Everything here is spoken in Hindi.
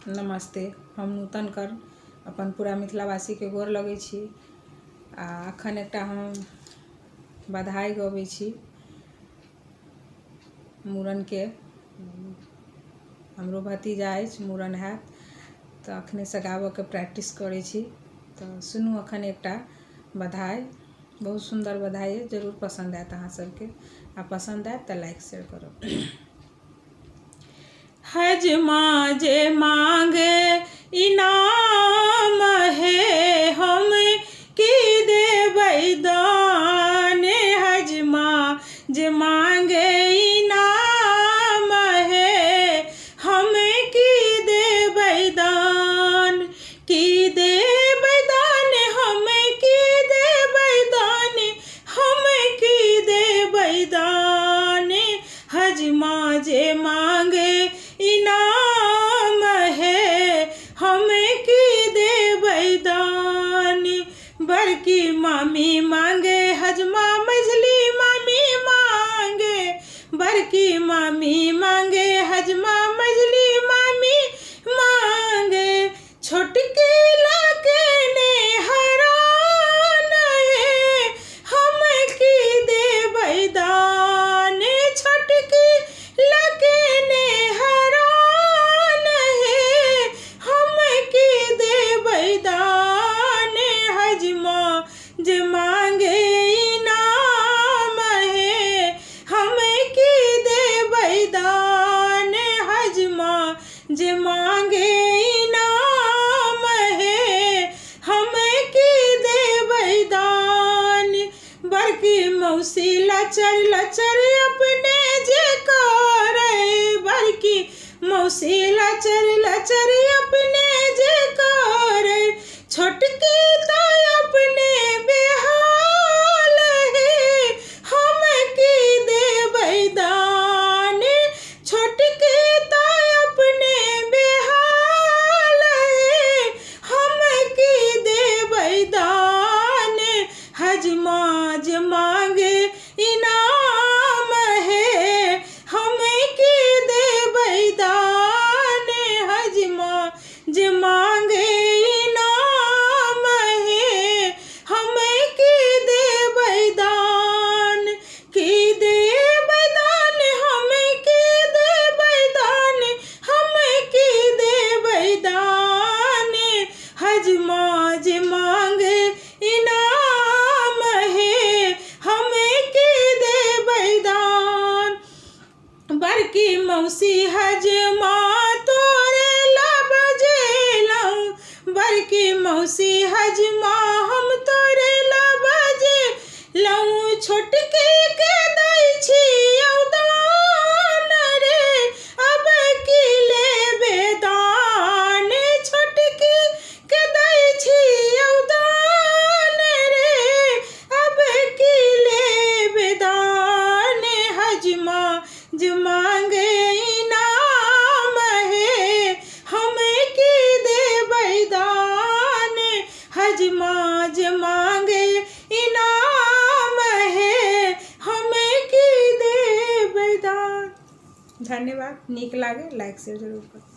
नमस्ते। हम नूतन कर अपन पूरा मिथिलावासी के गोर लगै छी। अखन एकटा हम बधाई गबै छी मूड़न के। हमरो भतीजा अछि, मूड़न हैत तऽ अखने से गाबऽ के प्रैक्टिस करै छी। तऽ सुनू अखन एकटा बधाई, बहुत सुंदर बधाई है, जरूर पसंद आयत अहाँ सबके। आ पसंद आयत तऽ लाइक शेयर करब। हजमा जे मांगे इनाम है, हम की देबै दान। हजमा जे मांगे इनाम है, हम की देबै दान। की देबै दान, हम की देबै दान, हम की देबै दान। हजमा जे मांगे इनाम है, हम की देबै दान। बड़की मामी मांगे हजमा, मझली मामी मांगे। बड़की मामी मांगे हजमा, मझली मामी मांगे। छोटकी लकेने हरान है, हम की देबै दान। छोटकी लकेने हरान है, हम की देबै दान। हजमा जे मांगे इनाम है, हम की देबै दान। हजमा जे मांगे इनाम है, हम की देबै दान। बड़की मौसी लचर लचर अपने जे करे। बड़की मौसी लचर लचर अपने जे करे। छोटकी तो अपने बेहाल है, हम की देबै दान। छोटकी तो अपने बेहाल है, हम की देबै दान। हजमा जे मांगे इनाम है, हम की देबै दान। हजमा जे मांगे इनाम है, हम की देबै दान। की देबै दान, हम की देबै दान, हम की देबै दान। हजमा जे मांगे इनाम है, हम की देबै दान। बड़की मौसी हजमा तोरे ला बजेलहुँ। बड़की मौसी हजमा हम तोरे ला बजेलहुँ। छोटकी के दै छियौ दान रे, अब की लेबे दान। छोटकी के दै छियौ दान रे, अब की लेबे दान। हजमा जे मांगे इनाम है, हम की देबै दान। हजमा जे मांगे इनाम है, हम की देबै दान। धन्यवाद। नीक लागे लाइक शेयर जरूर करू।